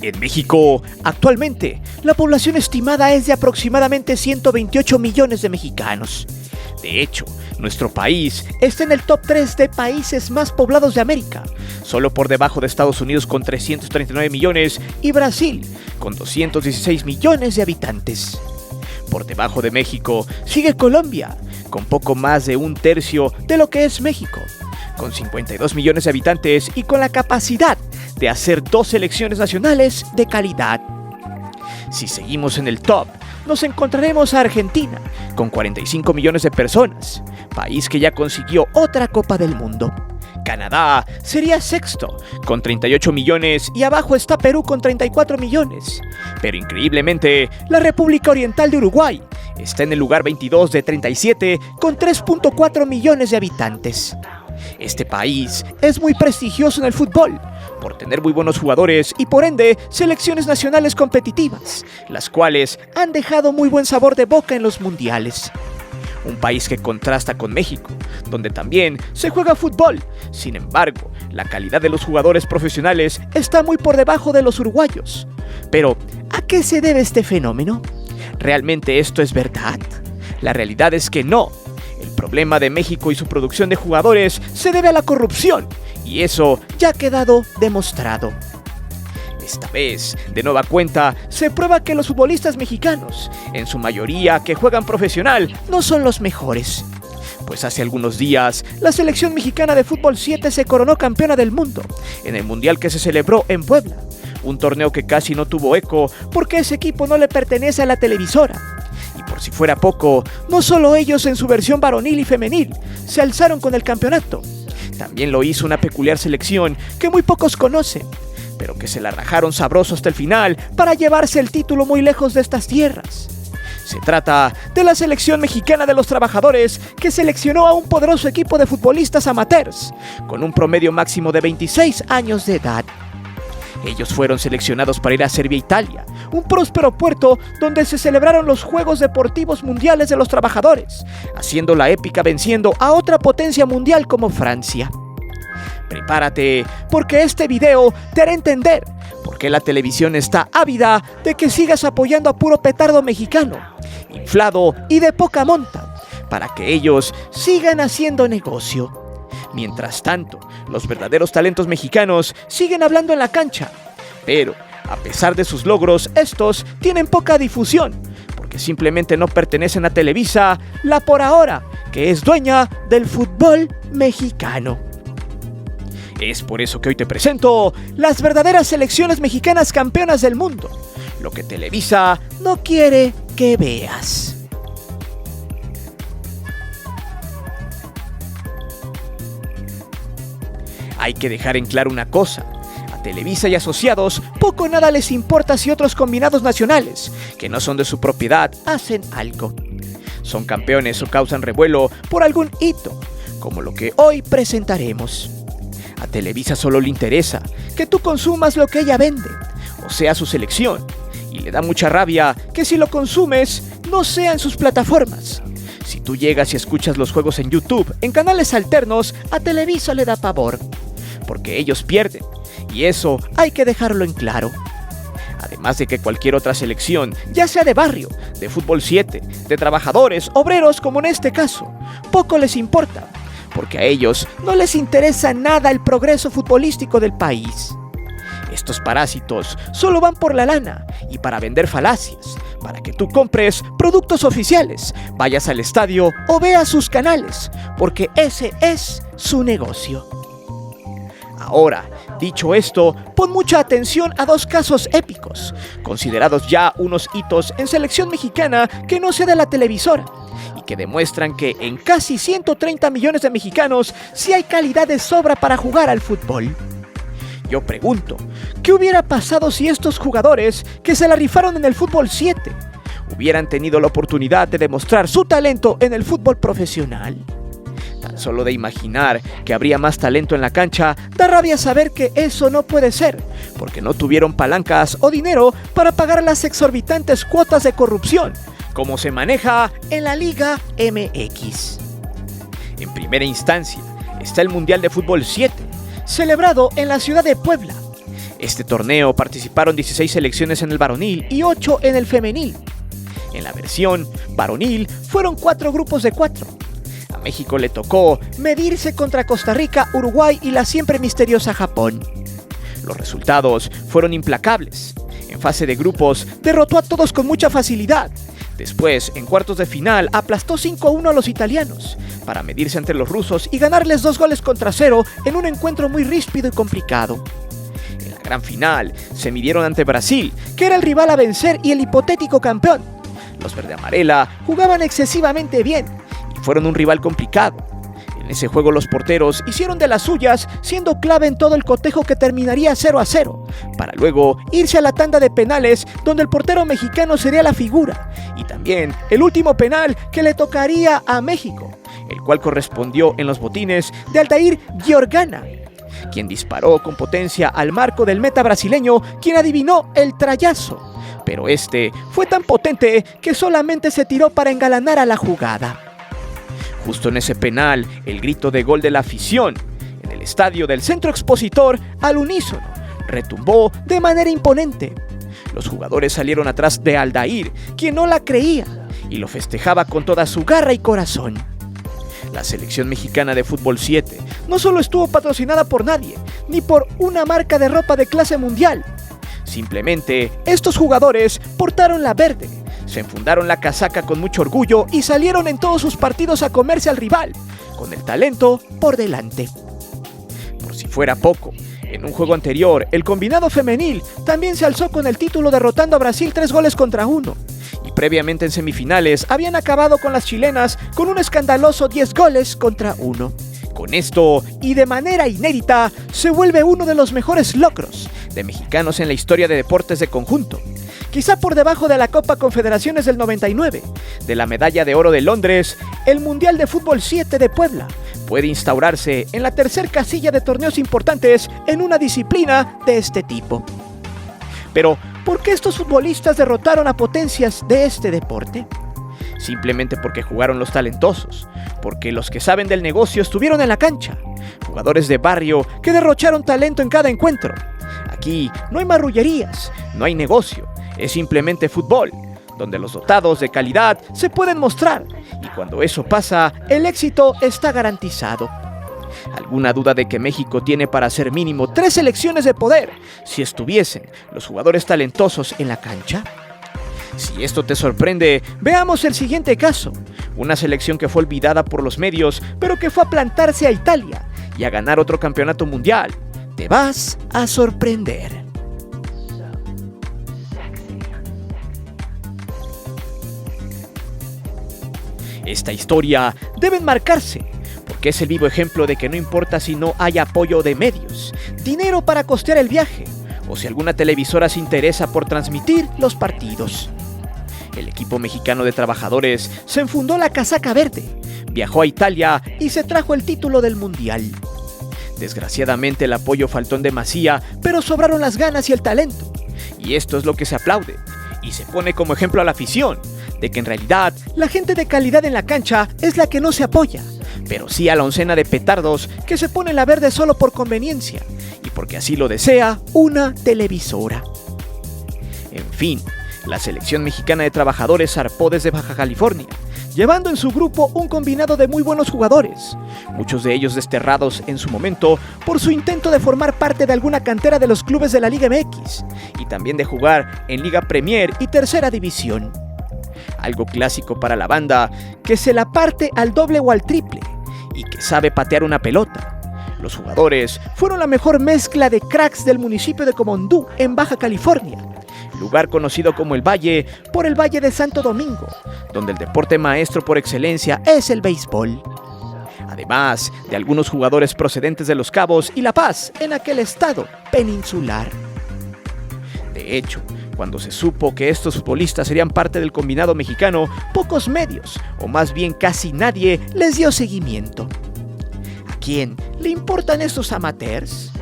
En México, actualmente, la población estimada es de aproximadamente 128 millones de mexicanos. De hecho, nuestro país está en el top 3 de países más poblados de América, solo por debajo de Estados Unidos con 339 millones y Brasil con 216 millones de habitantes. Por debajo de México sigue Colombia, con poco más de un tercio de lo que es México, con 52 millones de habitantes y con la capacidad de hacer 2 selecciones nacionales de calidad. Si seguimos en el top, nos encontraremos a Argentina, con 45 millones de personas, país que ya consiguió otra Copa del Mundo. Canadá sería sexto, con 38 millones, y abajo está Perú con 34 millones. Pero increíblemente, la República Oriental de Uruguay está en el lugar 22 de 37, con 3.4 millones de habitantes. Este país es muy prestigioso en el fútbol, por tener muy buenos jugadores y por ende selecciones nacionales competitivas, las cuales han dejado muy buen sabor de boca en los mundiales. Un país que contrasta con México, donde también se juega fútbol. Sin embargo, la calidad de los jugadores profesionales está muy por debajo de los uruguayos. Pero, ¿a qué se debe este fenómeno? ¿Realmente esto es verdad? La realidad es que no. El problema de México y su producción de jugadores se debe a la corrupción, y eso ya ha quedado demostrado. Esta vez, de nueva cuenta, se prueba que los futbolistas mexicanos, en su mayoría que juegan profesional, no son los mejores. Pues hace algunos días, la selección mexicana de fútbol 7 se coronó campeona del mundo, en el mundial que se celebró en Puebla, un torneo que casi no tuvo eco porque ese equipo no le pertenece a la televisora. Y por si fuera poco, no solo ellos en su versión varonil y femenil se alzaron con el campeonato, también lo hizo una peculiar selección que muy pocos conocen, pero que se la rajaron sabroso hasta el final para llevarse el título muy lejos de estas tierras. Se trata de la selección mexicana de los trabajadores, que seleccionó a un poderoso equipo de futbolistas amateurs, con un promedio máximo de 26 años de edad. Ellos fueron seleccionados para ir a Serbia e Italia, un próspero puerto donde se celebraron los Juegos Deportivos Mundiales de los Trabajadores, haciendo la épica venciendo a otra potencia mundial como Francia. Prepárate, porque este video te hará entender por qué la televisión está ávida de que sigas apoyando a puro petardo mexicano, inflado y de poca monta, para que ellos sigan haciendo negocio. Mientras tanto, los verdaderos talentos mexicanos siguen hablando en la cancha, pero a pesar de sus logros, estos tienen poca difusión, porque simplemente no pertenecen a Televisa, la por ahora, que es dueña del fútbol mexicano. Es por eso que hoy te presento las verdaderas selecciones mexicanas campeonas del mundo, lo que Televisa no quiere que veas. Hay que dejar en claro una cosa: a Televisa y asociados poco o nada les importa si otros combinados nacionales, que no son de su propiedad, hacen algo. Son campeones o causan revuelo por algún hito, como lo que hoy presentaremos. A Televisa solo le interesa que tú consumas lo que ella vende, o sea, su selección, y le da mucha rabia que si lo consumes no sea en sus plataformas. Si tú llegas y escuchas los juegos en YouTube, en canales alternos, a Televisa le da pavor, porque ellos pierden, y eso hay que dejarlo en claro. Además de que cualquier otra selección, ya sea de barrio, de fútbol 7, de trabajadores, obreros como en este caso, poco les importa, porque a ellos no les interesa nada el progreso futbolístico del país. Estos parásitos solo van por la lana y para vender falacias, para que tú compres productos oficiales, vayas al estadio o veas sus canales, porque ese es su negocio. Ahora, dicho esto, pon mucha atención a 2 casos épicos, considerados ya unos hitos en selección mexicana que no sea de la televisora, y que demuestran que en casi 130 millones de mexicanos sí hay calidad de sobra para jugar al fútbol. Yo pregunto, ¿qué hubiera pasado si estos jugadores que se la rifaron en el fútbol 7 hubieran tenido la oportunidad de demostrar su talento en el fútbol profesional? Tan solo de imaginar que habría más talento en la cancha, da rabia saber que eso no puede ser, porque no tuvieron palancas o dinero para pagar las exorbitantes cuotas de corrupción, como se maneja en la Liga MX. En primera instancia está el Mundial de Fútbol 7, celebrado en la ciudad de Puebla. Este torneo participaron 16 selecciones en el varonil y 8 en el femenil. En la versión varonil fueron 4 grupos de 4. A México le tocó medirse contra Costa Rica, Uruguay y la siempre misteriosa Japón. Los resultados fueron implacables. En fase de grupos derrotó a todos con mucha facilidad. Después, en cuartos de final, aplastó 5-1 a los italianos para medirse ante los rusos y ganarles 2-0 en un encuentro muy ríspido y complicado. En la gran final, se midieron ante Brasil, que era el rival a vencer y el hipotético campeón. Los verde amarela jugaban excesivamente bien y fueron un rival complicado. En ese juego los porteros hicieron de las suyas, siendo clave en todo el cotejo que terminaría 0-0, para luego irse a la tanda de penales donde el portero mexicano sería la figura, y también el último penal que le tocaría a México, el cual correspondió en los botines de Aldair Giorgana, quien disparó con potencia al marco del meta brasileño, quien adivinó el trayazo, pero este fue tan potente que solamente se tiró para engalanar a la jugada. Justo en ese penal, el grito de gol de la afición en el estadio del Centro Expositor al unísono retumbó de manera imponente. Los jugadores salieron atrás de Aldair, quien no la creía y lo festejaba con toda su garra y corazón. La selección mexicana de fútbol 7 no solo estuvo patrocinada por nadie, ni por una marca de ropa de clase mundial. Simplemente, estos jugadores portaron la verde, se enfundaron la casaca con mucho orgullo y salieron en todos sus partidos a comerse al rival, con el talento por delante. Por si fuera poco, en un juego anterior, el combinado femenil también se alzó con el título derrotando a Brasil 3-1, y previamente en semifinales habían acabado con las chilenas con un escandaloso 10-1. Con esto, y de manera inédita, se vuelve uno de los mejores logros de mexicanos en la historia de deportes de conjunto. Quizá por debajo de la Copa Confederaciones del 99, de la Medalla de Oro de Londres, el Mundial de Fútbol 7 de Puebla puede instaurarse en la tercer casilla de torneos importantes en una disciplina de este tipo. Pero, ¿por qué estos futbolistas derrotaron a potencias de este deporte? Simplemente porque jugaron los talentosos, porque los que saben del negocio estuvieron en la cancha, jugadores de barrio que derrocharon talento en cada encuentro. Aquí no hay marrullerías, no hay negocio, es simplemente fútbol, donde los dotados de calidad se pueden mostrar, y cuando eso pasa, el éxito está garantizado. ¿Alguna duda de que México tiene para hacer mínimo 3 selecciones de poder si estuviesen los jugadores talentosos en la cancha? Si esto te sorprende, veamos el siguiente caso. Una selección que fue olvidada por los medios, pero que fue a plantarse a Italia y a ganar otro campeonato mundial. Te vas a sorprender. Esta historia debe enmarcarse, porque es el vivo ejemplo de que no importa si no hay apoyo de medios, dinero para costear el viaje, o si alguna televisora se interesa por transmitir los partidos. El equipo mexicano de trabajadores se enfundó la casaca verde, viajó a Italia y se trajo el título del mundial. Desgraciadamente el apoyo faltó en demasía, pero sobraron las ganas y el talento. Y esto es lo que se aplaude, y se pone como ejemplo a la afición, de que en realidad la gente de calidad en la cancha es la que no se apoya, pero sí a la oncena de petardos que se pone la verde solo por conveniencia, y porque así lo desea una televisora. En fin, la selección mexicana de trabajadores zarpó desde Baja California, llevando en su grupo un combinado de muy buenos jugadores, muchos de ellos desterrados en su momento por su intento de formar parte de alguna cantera de los clubes de la Liga MX, y también de jugar en Liga Premier y Tercera División. Algo clásico para la banda, que se la parte al doble o al triple, y que sabe patear una pelota. Los jugadores fueron la mejor mezcla de cracks del municipio de Comondú, en Baja California, lugar conocido como El Valle por el Valle de Santo Domingo, donde el deporte maestro por excelencia es el béisbol. Además de algunos jugadores procedentes de Los Cabos y La Paz, en aquel estado peninsular. De hecho, cuando se supo que estos futbolistas serían parte del combinado mexicano, pocos medios, o más bien casi nadie, les dio seguimiento. ¿A quién le importan estos amateurs?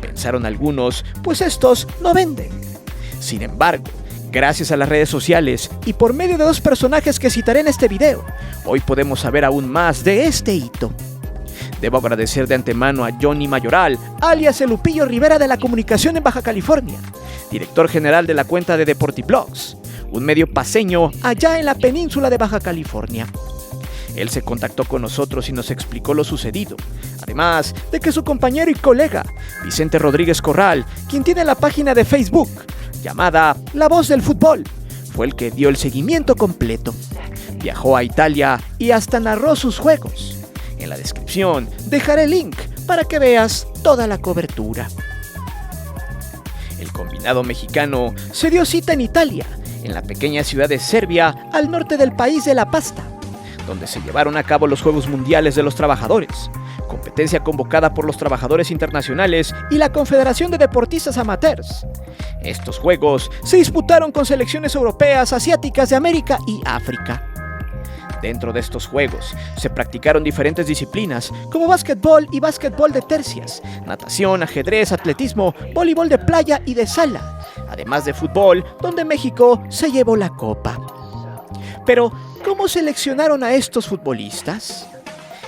Pensaron algunos, pues estos no venden. Sin embargo, gracias a las redes sociales y por medio de 2 personajes que citaré en este video, hoy podemos saber aún más de este hito. Debo agradecer de antemano a Johnny Mayoral, alias el Lupillo Rivera de la comunicación en Baja California, director general de la cuenta de Deportiblogs, un medio paceño allá en la península de Baja California. Él se contactó con nosotros y nos explicó lo sucedido, además de que su compañero y colega, Vicente Rodríguez Corral, quien tiene la página de Facebook llamada La Voz del Fútbol, fue el que dio el seguimiento completo. Viajó a Italia y hasta narró sus juegos. En la descripción dejaré el link para que veas toda la cobertura. El combinado mexicano se dio cita en Italia, en la pequeña ciudad de Serbia, al norte del país de la pasta, donde se llevaron a cabo los Juegos Mundiales de los Trabajadores, competencia convocada por los trabajadores internacionales y la Confederación de Deportistas Amateurs. Estos juegos se disputaron con selecciones europeas, asiáticas, de América y África. Dentro de estos juegos se practicaron diferentes disciplinas como básquetbol y básquetbol de tercias, natación, ajedrez, atletismo, voleibol de playa y de sala, además de fútbol, donde México se llevó la copa. Pero, ¿cómo seleccionaron a estos futbolistas?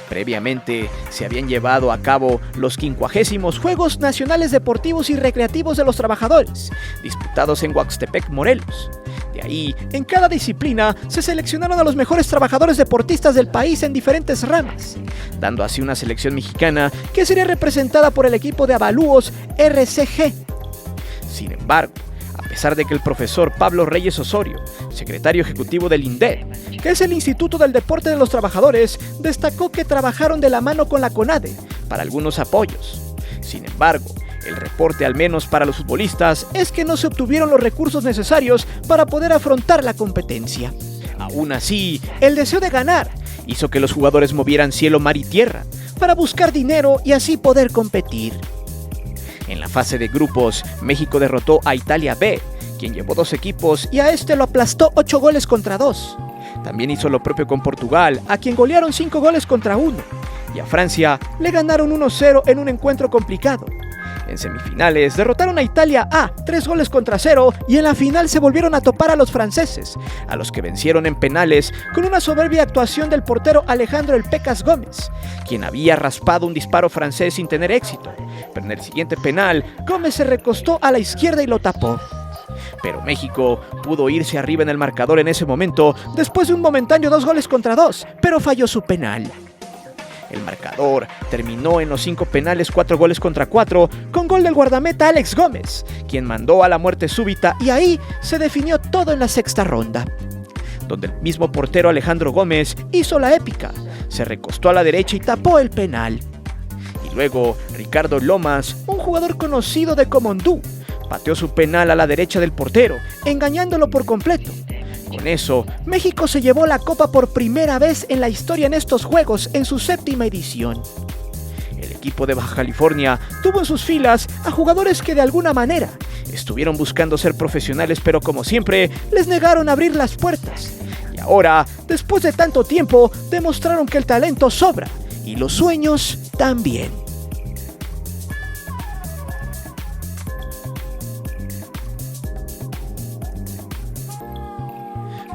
Previamente se habían llevado a cabo los 50º Juegos Nacionales Deportivos y Recreativos de los Trabajadores, disputados en Huaxtepec, Morelos. De ahí, en cada disciplina, se seleccionaron a los mejores trabajadores deportistas del país en diferentes ramas, dando así una selección mexicana que sería representada por el equipo de avalúos RCG. Sin embargo, a pesar de que el profesor Pablo Reyes Osorio, secretario ejecutivo del INDEP, que es el Instituto del Deporte de los Trabajadores, destacó que trabajaron de la mano con la CONADE para algunos apoyos. Sin embargo, el reporte, al menos para los futbolistas, es que no se obtuvieron los recursos necesarios para poder afrontar la competencia. Aún así, el deseo de ganar hizo que los jugadores movieran cielo, mar y tierra para buscar dinero y así poder competir. En la fase de grupos, México derrotó a Italia B, quien llevó 2 equipos y a este lo aplastó 8-2. También hizo lo propio con Portugal, a quien golearon 5-1, y a Francia le ganaron 1-0 en un encuentro complicado. En semifinales derrotaron a Italia A 3-0 y en la final se volvieron a topar a los franceses, a los que vencieron en penales con una soberbia actuación del portero Alejandro El Pecas Gómez, quien había raspado un disparo francés sin tener éxito, pero en el siguiente penal Gómez se recostó a la izquierda y lo tapó. Pero México pudo irse arriba en el marcador en ese momento después de un momentáneo 2-2, pero falló su penal. El marcador terminó en los 5 penales 4-4 con gol del guardameta Alex Gómez, quien mandó a la muerte súbita, y ahí se definió todo en la sexta ronda, donde el mismo portero Alejandro Gómez hizo la épica, se recostó a la derecha y tapó el penal. Y luego Ricardo Lomas, un jugador conocido de Comondú, pateó su penal a la derecha del portero, engañándolo por completo. Con eso, México se llevó la copa por primera vez en la historia en estos Juegos, en su 7ª edición. El equipo de Baja California tuvo en sus filas a jugadores que de alguna manera estuvieron buscando ser profesionales, pero como siempre, les negaron abrir las puertas. Y ahora, después de tanto tiempo, demostraron que el talento sobra y los sueños también.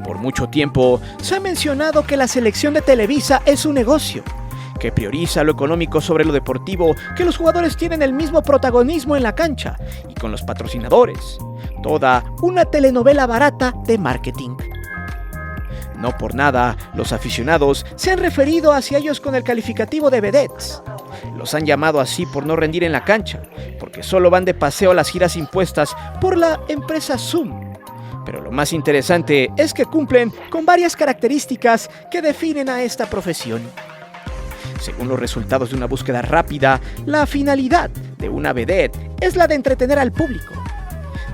Por mucho tiempo se ha mencionado que la selección de Televisa es un negocio, que prioriza lo económico sobre lo deportivo, que los jugadores tienen el mismo protagonismo en la cancha y con los patrocinadores. Toda una telenovela barata de marketing. No por nada, los aficionados se han referido hacia ellos con el calificativo de vedettes. Los han llamado así por no rendir en la cancha, porque solo van de paseo a las giras impuestas por la empresa Zoom. Pero lo más interesante es que cumplen con varias características que definen a esta profesión. Según los resultados de una búsqueda rápida, la finalidad de una vedette es la de entretener al público.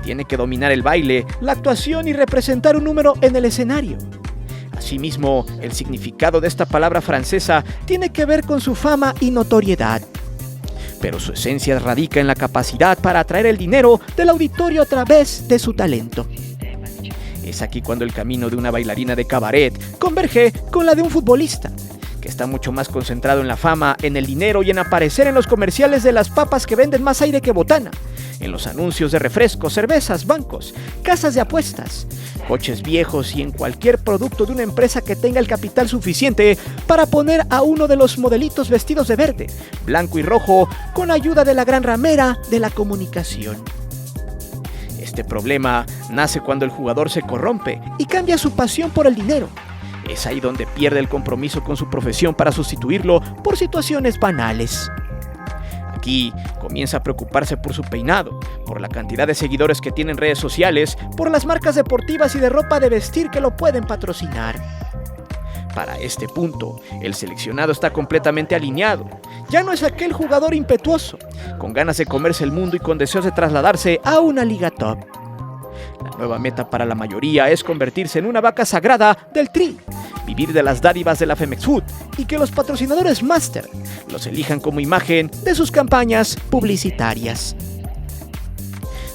Tiene que dominar el baile, la actuación y representar un número en el escenario. Asimismo, el significado de esta palabra francesa tiene que ver con su fama y notoriedad. Pero su esencia radica en la capacidad para atraer el dinero del auditorio a través de su talento. Es aquí cuando el camino de una bailarina de cabaret converge con la de un futbolista, que está mucho más concentrado en la fama, en el dinero y en aparecer en los comerciales de las papas que venden más aire que botana, en los anuncios de refrescos, cervezas, bancos, casas de apuestas, coches viejos y en cualquier producto de una empresa que tenga el capital suficiente para poner a uno de los modelitos vestidos de verde, blanco y rojo con ayuda de la gran ramera de la comunicación. Este problema nace cuando el jugador se corrompe y cambia su pasión por el dinero. Es ahí donde pierde el compromiso con su profesión para sustituirlo por situaciones banales. Aquí comienza a preocuparse por su peinado, por la cantidad de seguidores que tiene en redes sociales, por las marcas deportivas y de ropa de vestir que lo pueden patrocinar. Para este punto, el seleccionado está completamente alineado. Ya no es aquel jugador impetuoso, con ganas de comerse el mundo y con deseos de trasladarse a una liga top. La nueva meta para la mayoría es convertirse en una vaca sagrada del Tri, vivir de las dádivas de la Femex Food y que los patrocinadores Master los elijan como imagen de sus campañas publicitarias.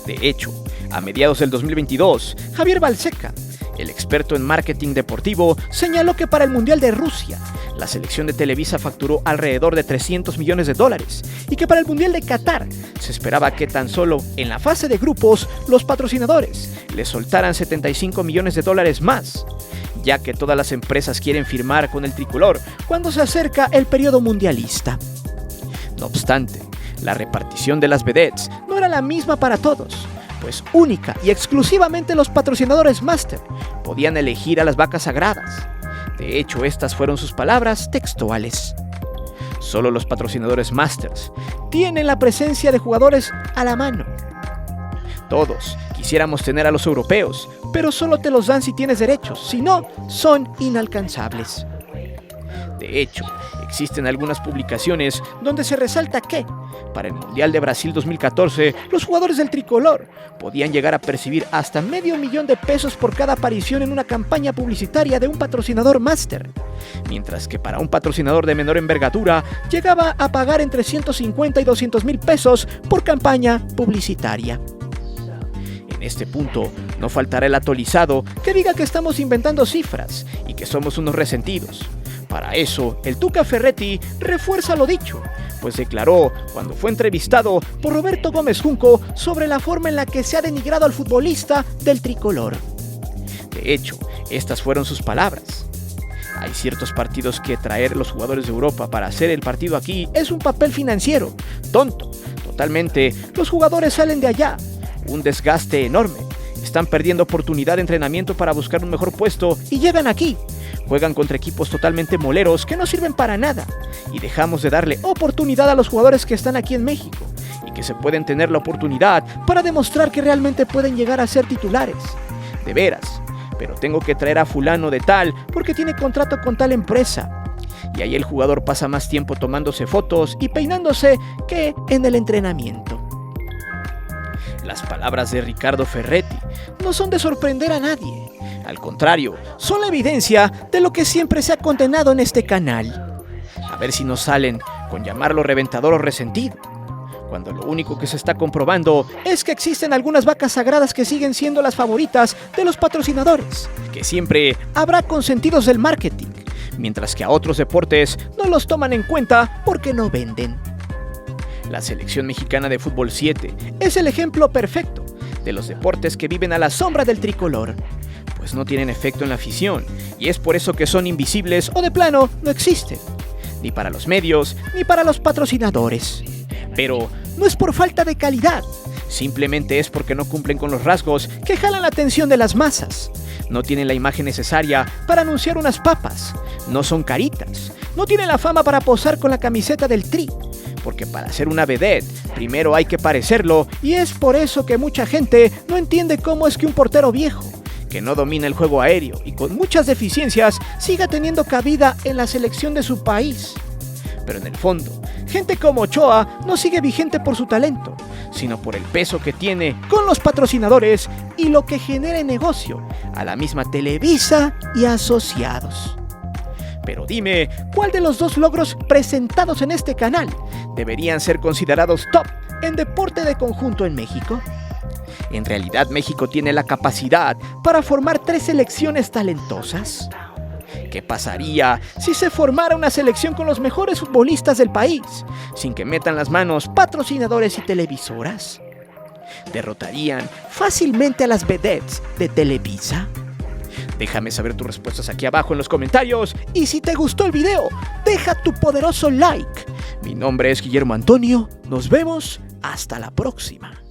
De hecho, a mediados del 2022, Javier Balseca, el experto en marketing deportivo, señaló que para el Mundial de Rusia, la selección de Televisa facturó alrededor de $300 millones y que para el Mundial de Qatar se esperaba que tan solo en la fase de grupos los patrocinadores le soltaran $75 millones más, ya que todas las empresas quieren firmar con el tricolor cuando se acerca el periodo mundialista. No obstante, la repartición de las vedettes no era la misma para todos, pues única y exclusivamente los patrocinadores Master podían elegir a las vacas sagradas. De hecho, estas fueron sus palabras textuales. Solo los patrocinadores Masters tienen la presencia de jugadores a la mano. Todos quisiéramos tener a los europeos, pero solo te los dan si tienes derechos, si no, son inalcanzables. De hecho, existen algunas publicaciones donde se resalta que, para el Mundial de Brasil 2014, los jugadores del tricolor podían llegar a percibir hasta $500,000 por cada aparición en una campaña publicitaria de un patrocinador Master, mientras que para un patrocinador de menor envergadura llegaba a pagar entre $150,000 y $200,000 por campaña publicitaria. En este punto, no faltará el atolizado que diga que estamos inventando cifras y que somos unos resentidos. Para eso, el Tuca Ferretti refuerza lo dicho, pues declaró cuando fue entrevistado por Roberto Gómez Junco sobre la forma en la que se ha denigrado al futbolista del tricolor. De hecho, estas fueron sus palabras. Hay ciertos partidos que traer los jugadores de Europa para hacer el partido aquí es un papel financiero, tonto, totalmente, los jugadores salen de allá, un desgaste enorme, están perdiendo oportunidad de entrenamiento para buscar un mejor puesto y llegan aquí. Juegan contra equipos totalmente moleros que no sirven para nada y dejamos de darle oportunidad a los jugadores que están aquí en México y que se pueden tener la oportunidad para demostrar que realmente pueden llegar a ser titulares. De veras, pero tengo que traer a fulano de tal porque tiene contrato con tal empresa. Y ahí el jugador pasa más tiempo tomándose fotos y peinándose que en el entrenamiento. Las palabras de Ricardo Ferretti no son de sorprender a nadie. Al contrario, son la evidencia de lo que siempre se ha condenado en este canal. A ver si nos salen con llamarlo reventador o resentido, cuando lo único que se está comprobando es que existen algunas vacas sagradas que siguen siendo las favoritas de los patrocinadores, que siempre habrá consentidos del marketing, mientras que a otros deportes no los toman en cuenta porque no venden. La selección mexicana de fútbol 7 es el ejemplo perfecto de los deportes que viven a la sombra del tricolor, pues no tienen efecto en la afición y es por eso que son invisibles o de plano no existen, ni para los medios ni para los patrocinadores. Pero no es por falta de calidad, simplemente es porque no cumplen con los rasgos que jalan la atención de las masas. No tienen la imagen necesaria para anunciar unas papas, no son caritas, no tienen la fama para posar con la camiseta del Tri, porque para ser una vedette primero hay que parecerlo y es por eso que mucha gente no entiende cómo es que un portero viejo, que no domina el juego aéreo y con muchas deficiencias, siga teniendo cabida en la selección de su país. Pero en el fondo, gente como Ochoa no sigue vigente por su talento, sino por el peso que tiene con los patrocinadores y lo que genera en negocio a la misma Televisa y asociados. Pero dime, ¿cuál de los dos logros presentados en este canal deberían ser considerados top en deporte de conjunto en México? ¿En realidad México tiene la capacidad para formar 3 selecciones talentosas? ¿Qué pasaría si se formara una selección con los mejores futbolistas del país, sin que metan las manos patrocinadores y televisoras? ¿Derrotarían fácilmente a las vedettes de Televisa? Déjame saber tus respuestas aquí abajo en los comentarios y si te gustó el video, deja tu poderoso like. Mi nombre es Guillermo Antonio, nos vemos hasta la próxima.